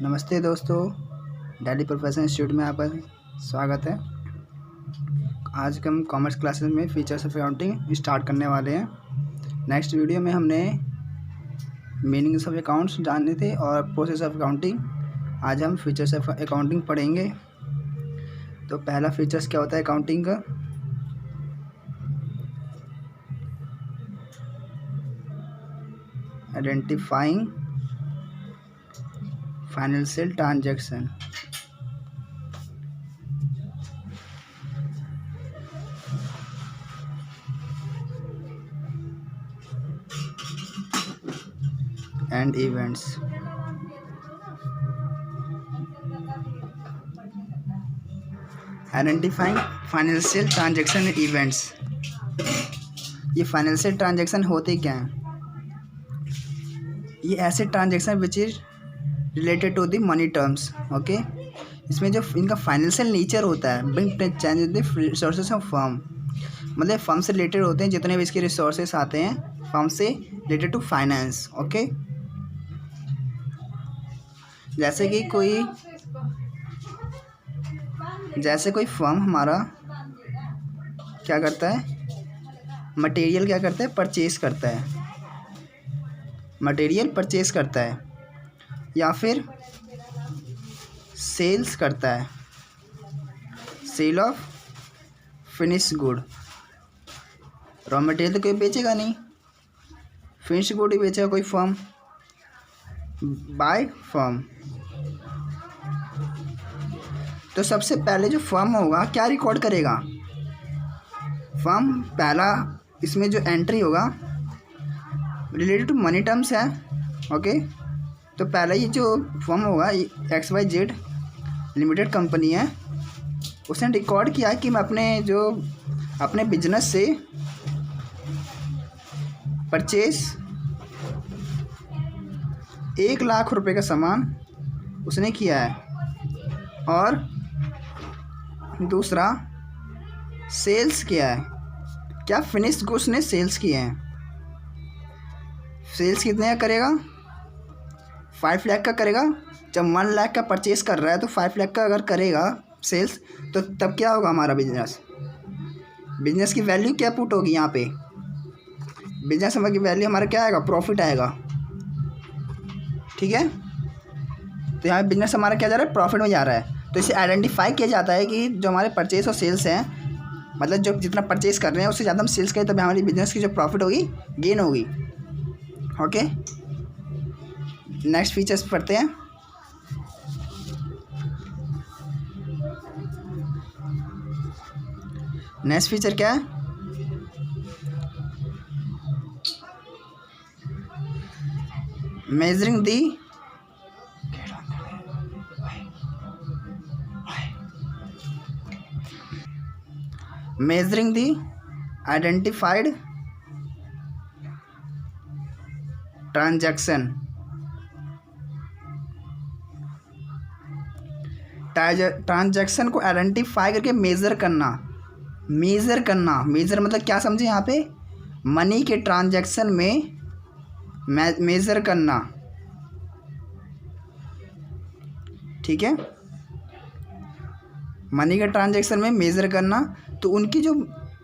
नमस्ते दोस्तों, daily professional institute में आपका स्वागत है। आज हम कॉमर्स क्लासेस में फीचर्स ऑफ अकाउंटिंग स्टार्ट करने वाले हैं। नेक्स्ट वीडियो में हमने मीनिंग्स ऑफ अकाउंट्स जाने थे और प्रोसेस ऑफ अकाउंटिंग। आज हम फीचर्स ऑफ अकाउंटिंग पढ़ेंगे। तो पहला फीचर्स क्या होता है अकाउंटिंग का? Identifying financial transaction. And events. Identifying financial transaction and events. ये फाइनेंशियल ट्रांजैक्शन होते क्या हैं? ये ऐसे transaction which is related to the money terms. Okay, इसमें जो इनका फाइनेंशियल नेचर होता है, bring change the resources of firm, मतलब फर्म से रिलेटेड होते हैं। जितने भी इसके रिसोर्सेज आते हैं फर्म से रिलेटेड टू फाइनेंस। ओके, जैसे कोई फर्म हमारा क्या करता है, मटेरियल क्या करता है, परचेज करता है, मटेरियल परचेज करता है या फिर सेल्स करता है, sale of finish good. Raw material तो कोई बेचेगा नहीं, फिनिश गुड ही बेचेगा कोई फर्म, बाय फर्म। तो सबसे पहले जो फर्म होगा क्या रिकॉर्ड करेगा? फर्म पहला इसमें जो एंट्री होगा रिलेटेड टू मनी टर्म्स है। ओके, तो पहला ये जो फर्म होगा XYZ लिमिटेड कंपनी है, उसने रिकॉर्ड किया कि मैं अपने बिजनेस से परचेज 1 लाख रुपए का सामान उसने किया है, और दूसरा सेल्स किया है। क्या फिनिश गुड्स ने सेल्स किए हैं। सेल्स कितने का करेगा? 5 लाख का करेगा। जब 1 लाख का परचेस कर रहा है तो 5 लाख का अगर करेगा सेल्स, तो तब क्या होगा हमारा बिजनेस की वैल्यू क्या पुट होगी यहाँ पे? बिजनेस की वैल्यू हमारा क्या आएगा? प्रॉफिट आएगा। ठीक है, तो यहाँ बिजनेस हमारा क्या जा रहा है? प्रॉफिट में जा रहा है। तो इसे आइडेंटिफाई किया जाता है कि जो हमारे परचेस और सेल्स हैं, मतलब जो जितना परचेस कर रहे हैं उससे ज़्यादा हम सेल्स करें, तब हमारी बिजनेस की जो प्रॉफिट होगी गेन होगी। ओके, नेक्स्ट फीचर्स पढ़ते हैं। नेक्स्ट फीचर क्या है? मेजरिंग दी आइडेंटिफाइड ट्रांजैक्शन। ट्रांजैक्शन को आइडेंटिफाई करके मेज़र करना। मेज़र मतलब क्या समझे यहाँ पे? मनी के ट्रांजैक्शन में मेज़र करना। ठीक है, मनी के ट्रांजैक्शन में मेज़र करना। तो उनकी जो,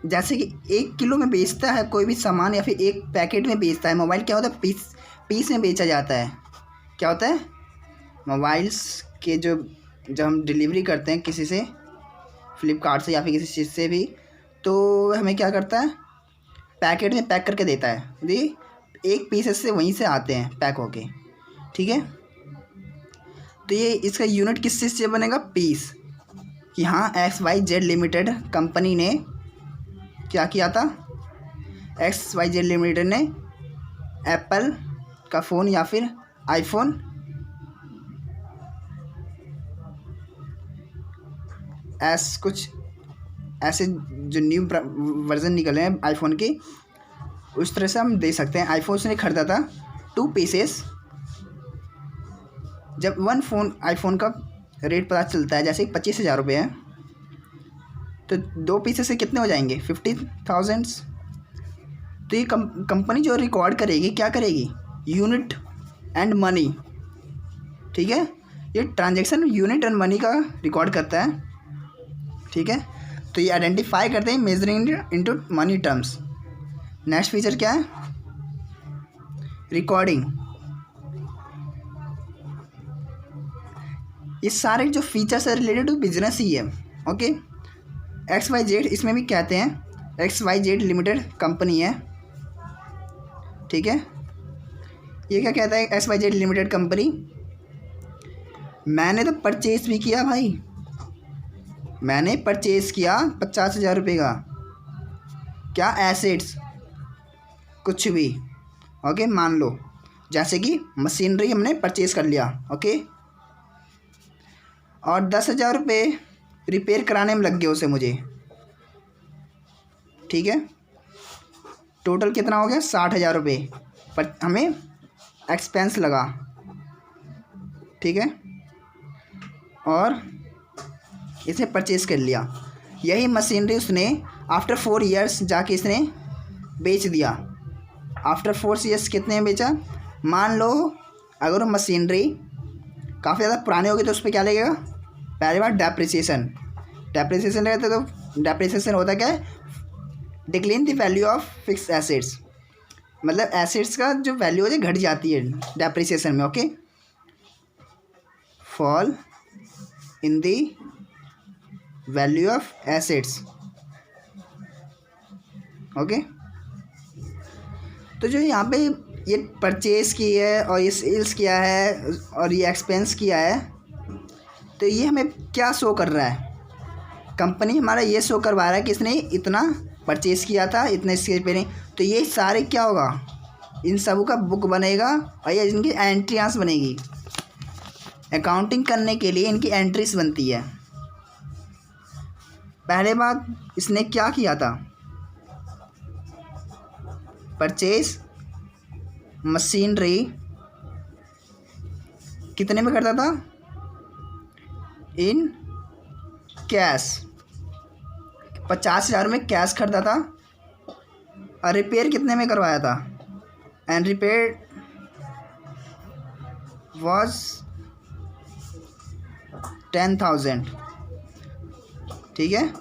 जैसे कि 1 किलो में बेचता है कोई भी सामान, या फिर 1 पैकेट में बेचता है। मोबाइल क्या होता है? पीस में बेचा जाता है। क्या होता है? मोबाइल्स के जब हम डिलीवरी करते हैं किसी से, फ्लिपकार्ट से या फिर किसी चीज़ से भी, तो हमें क्या करता है? पैकेट में पैक करके देता है। दी 1 पीसेस से वहीं से आते हैं पैक होके। ठीक है, तो ये इसका यूनिट किस चीज़ से बनेगा? पीस। कि हाँ, XYZ लिमिटेड कंपनी ने क्या किया था? XYZ लिमिटेड ने एप्पल का फ़ोन या फिर आईफोन कुछ ऐसे जो न्यू वर्जन निकले हैं आईफोन के, उस तरह से हम दे सकते हैं। आईफोन से खरीदा था 2 पीसेस। जब 1 फ़ोन आईफोन का रेट पता चलता है, जैसे 25,000 रुपये है, तो 2 पीसेस से कितने हो जाएंगे? 50,000। तो ये कंपनी जो रिकॉर्ड करेगी क्या करेगी? Unit and money. ठीक है, ये ट्रांजेक्शन यूनिट एंड मनी का रिकॉर्ड करता है, ठीक है। तो ये आइडेंटिफाई करते हैं measuring into money terms. Next feature क्या है, रिकॉर्डिंग। ये सारे जो फीचर्स है रिलेटेड टू बिजनेस ही है, ओके। XYZ इसमें भी कहते हैं, XYZ लिमिटेड कंपनी है, ठीक है। ये क्या कहता है XYZ लिमिटेड कंपनी, मैंने तो परचेज भी किया भाई, मैंने परचेज किया 50,000 रुपये का, क्या एसेट्स, कुछ भी, ओके। मान लो जैसे कि मशीनरी हमने परचेज कर लिया, ओके, और 10,000 रुपये रिपेयर कराने में लग गए उसे मुझे, ठीक है। टोटल कितना हो गया 60,000 रुपये पर हमें एक्सपेंस लगा, ठीक है। और इसे परचेज़ कर लिया। यही मशीनरी उसने आफ्टर 4 ईयर्स जाके इसने बेच दिया। आफ्टर 4 ईयर्स कितने में बेचा, मान लो अगर वो मशीनरी काफ़ी ज़्यादा पुरानी होगी तो उस पर क्या लगेगा, पहली बार डेप्रिसिएशन रहता है। तो डेप्रिसिएशन होता क्या है, decline the value of fix assets, मतलब एसेट्स का जो वैल्यू है घट जाती है डेप्रिसिएशन में, okay. Fall in the value of assets, okay. तो जो यहाँ पे ये परचेज की है और ये सेल्स किया है और ये एक्सपेंस किया है, तो ये हमें क्या शो कर रहा है, कंपनी हमारा ये शो करवा रहा है कि इसने इतना परचेज किया था, इतने इसके रिपेयरिंग। तो ये सारे क्या होगा, इन सब का बुक बनेगा और ये इनकी एंट्रियाँ बनेगी। अकाउंटिंग करने के लिए इनकी एंट्रीज बनती है। पहले बात इसने क्या किया था, परचेज मशीनरी कितने में करता था, इन कैश, 50,000 में कैश खरीदा था, और रिपेयर कितने में करवाया था, एंड रिपेयर वाज 10,000, ठीक है।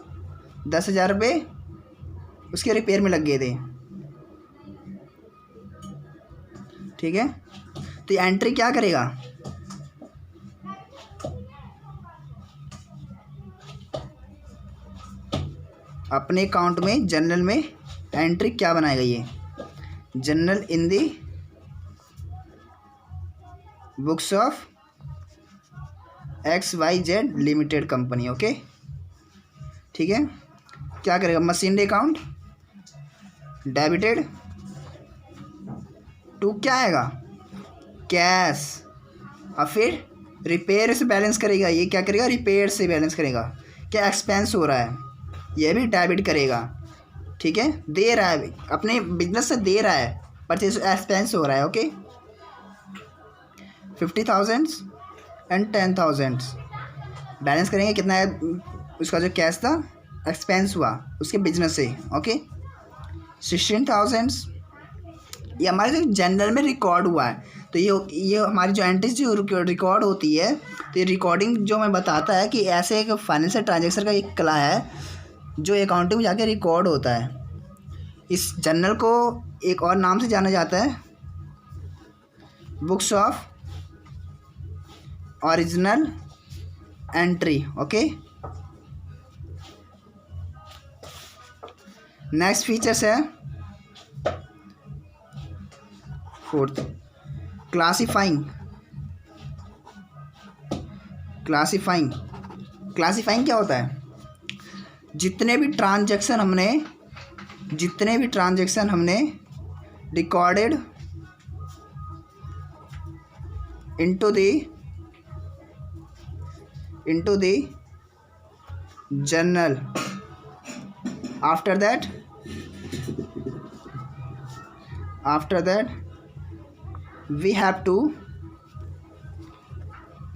10,000 रुपये उसके रिपेयर में लग गए थे, ठीक है। तो ये एंट्री क्या करेगा, अपने अकाउंट में जनरल में एंट्री क्या बनाएगा, ये general in the books of XYZ limited company, okay, ठीक है। क्या करेगा, मशीनरी अकाउंट डेबिटेड टू क्या आएगा, कैश, और फिर रिपेयर से बैलेंस करेगा। ये क्या करेगा, रिपेयर से बैलेंस करेगा। क्या एक्सपेंस हो रहा है, ये भी डेबिट करेगा, ठीक है। दे रहा है, अपने बिजनेस से दे रहा है, परचेज एक्सपेंस हो रहा है, ओके। 50,000 एंड 10,000 बैलेंस करेंगे, कितना है उसका जो कैश था, एक्सपेंस हुआ उसके बिजनेस से, ओके। 16,000 ये हमारे जो जनरल में रिकॉर्ड हुआ है। तो ये हमारी जो एंट्रीज जो रिकॉर्ड होती है, तो ये रिकॉर्डिंग जो हमें बताता है कि ऐसे एक फाइनेंशियल ट्रांजेक्शन का एक कला है जो अकाउंटिंग में जाके रिकॉर्ड होता है। इस जर्नल को एक और नाम से जाना जाता है, books of original entry, okay. Next features है 4th, क्लासीफाइंग क्या होता है, जितने भी ट्रांजैक्शन हमने recorded into the journal, after that we have to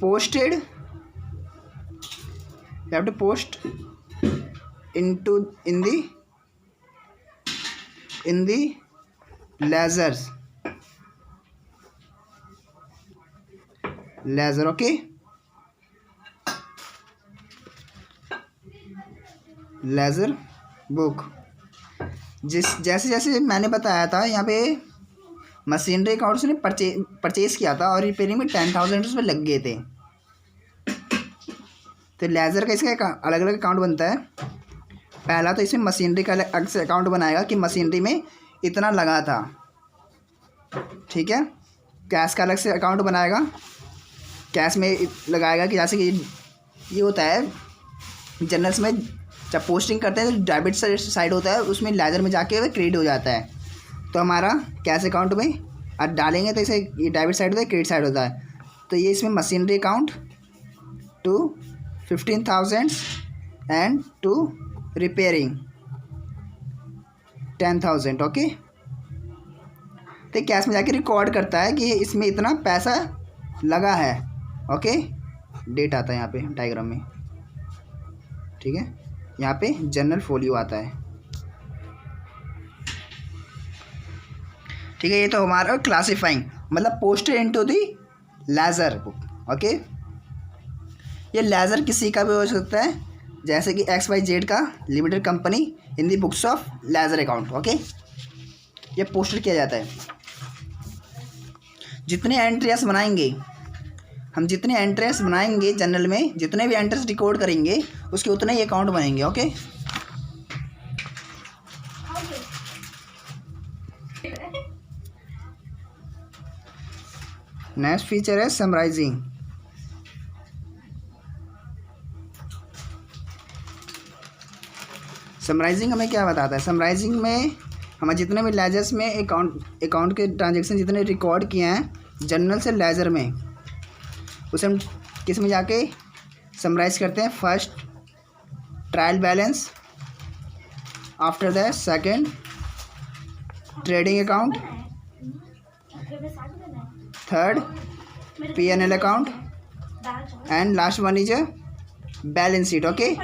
post in the ledger, okay। Laser book. जैसे जैसे मैंने बताया था यहाँ पे मशीनरी अकाउंट उसने परचेज किया था और रिपेयरिंग में 10,000 उसमें लग गए थे। तो लेज़र का इसका अलग अलग अकाउंट बनता है। पहला तो इसमें मशीनरी का अलग से अकाउंट बनाएगा कि मशीनरी में इतना लगा था, ठीक है। कैश का अलग से अकाउंट बनाएगा, कैश में लगाएगा कि जैसे कि ये होता है जनरल्स में जब पोस्टिंग करते हैं तो डेबिट साइड होता है, उसमें लेज़र में जाके वह क्रेडिट हो जाता है। तो हमारा कैश अकाउंट में अब डालेंगे तो इसे ये डेबिट साइड होता है, क्रेडिट साइड होता है। तो ये इसमें machinery account to 15,000 and to repairing 10,000, okay. तो कैश में जाके रिकॉर्ड करता है कि इसमें इतना पैसा लगा है, ओके। डेट आता है यहाँ पे डायग्राम में, ठीक है। यहाँ पे जनरल फोलियो आता है, ठीक है। ये तो हमारा क्लासिफाइंग मतलब posted into the laser book, okay. ये लेज़र किसी का भी हो सकता है, जैसे कि XYZ का limited company in the books of laser account, okay. ये पोस्टेड किया जाता है। जितने एंट्रीज बनाएंगे हम, जितने एंट्रीज बनाएंगे जनरल में, जितने भी एंट्रीज रिकॉर्ड करेंगे उसके उतने ही अकाउंट बनेंगे, ओके। नेक्स्ट फीचर है समराइजिंग। समराइजिंग हमें क्या बताता है? समराइजिंग में हमें जितने भी लेजर्स में अकाउंट के ट्रांजेक्शन जितने रिकॉर्ड किए हैं जनरल से लेज़र में, उसे हम किस में जाके समराइज करते हैं? First trial balance, after that second trading account, third P&L account and last one is balance sheet, okay.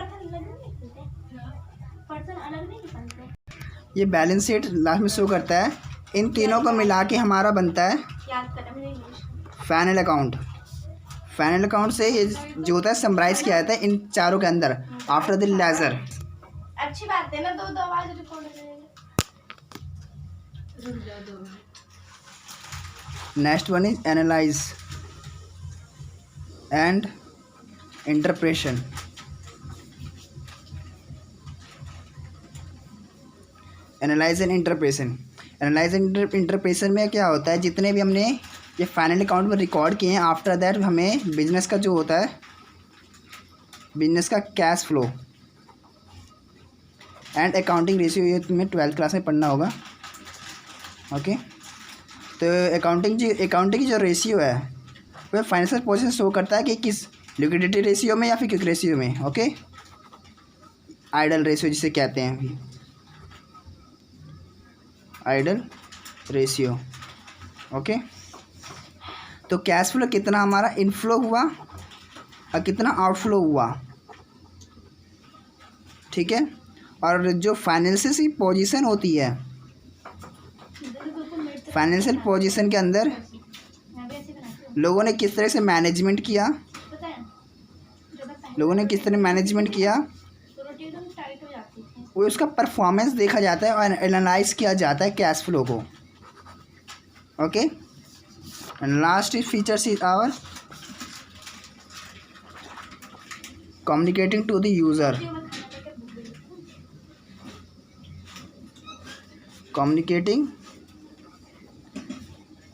ये बैलेंस शीट लास्ट में शो करता है। इन तीनों को मिला के हमारा बनता है फाइनल अकाउंट। फाइनल अकाउंट से ये जो होता है समराइज किया जाता है इन चारों के अंदर आफ्टर द लेज़र। अच्छी बात है ना, दो आवाज रिकॉर्ड करेंगे। Next one is analyse and interpretation. Analyse and interpretation. Analyse and interpretation में क्या होता है? जितने भी हमने ये फाइनल अकाउंट में रिकॉर्ड किए हैं, आफ्टर दैट हमें बिजनेस का जो होता है, बिजनेस का cash flow and accounting ratio, ये तुम्हें 12th क्लास में पढ़ना होगा, ओके। तो अकाउंटिंग की जो रेशियो है वह फाइनेंशियल पोजीशन शो करता है कि किस लिक्विडिटी रेशियो में या फिर क्विक रेशियो में, ओके। आइडल रेशियो जिसे कहते हैं, आइडल रेशियो, ओके। तो कैश फ्लो कितना हमारा इनफ्लो हुआ और कितना आउटफ्लो हुआ, ठीक है। और जो फाइनेंशियल की पोजीशन होती है, फाइनेंशियल पोजीशन के अंदर लोगों ने किस तरह से मैनेजमेंट किया, वो उसका परफॉर्मेंस देखा जाता है और एनालाइज किया जाता है कैश फ्लो को, okay. And last features is our communicating to the user. Communicating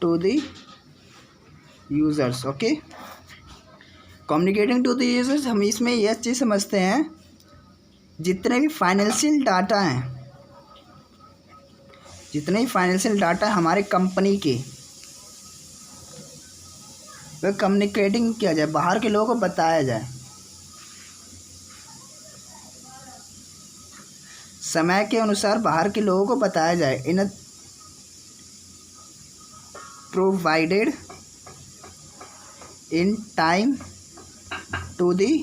to the users, okay. Communicating to the users हम इसमें यह चीज़ समझते हैं, जितने भी फाइनेंशियल डाटा हैं, जितने भी फाइनेंशियल डाटा हमारे कंपनी के, वह कम्युनिकेटिंग किया जाए, बाहर के लोगों को बताया जाए। समय के अनुसार बाहर के लोगों को बताया जाए, in provided in time to the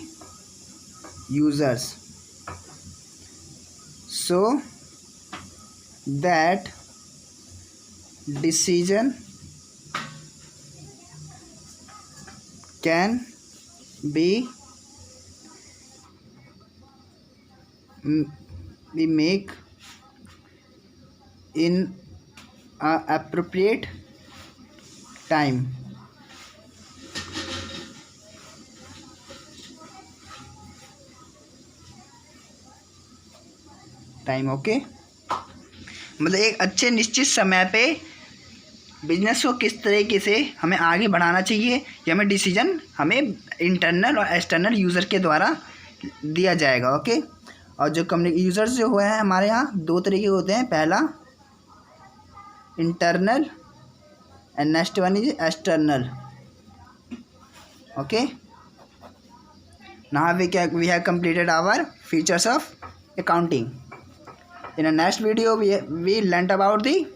users so that decision can be we make in a appropriate time. Okay, मतलब एक अच्छे निश्चित समय पे बिजनेस को किस तरीके से हमें आगे बढ़ाना चाहिए, ये हमें डिसीजन हमें इंटरनल और एक्सटर्नल यूज़र के द्वारा दिया जाएगा। ओके, और जो यूज़र्स जो हुए हैं हमारे यहाँ दो तरीके के होते हैं, पहला internal and next one is external. Okay, now we have completed our features of accounting. In the next video we learnt about the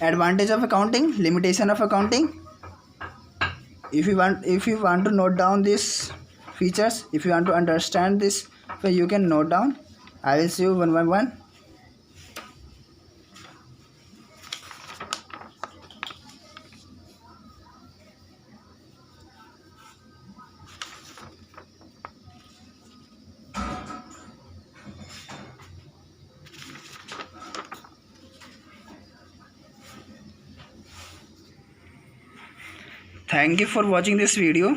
advantage of accounting, limitation of accounting. If you want to note down these features, if you want to understand this, so you can note down. I will see you one by one. Thank you for watching this video.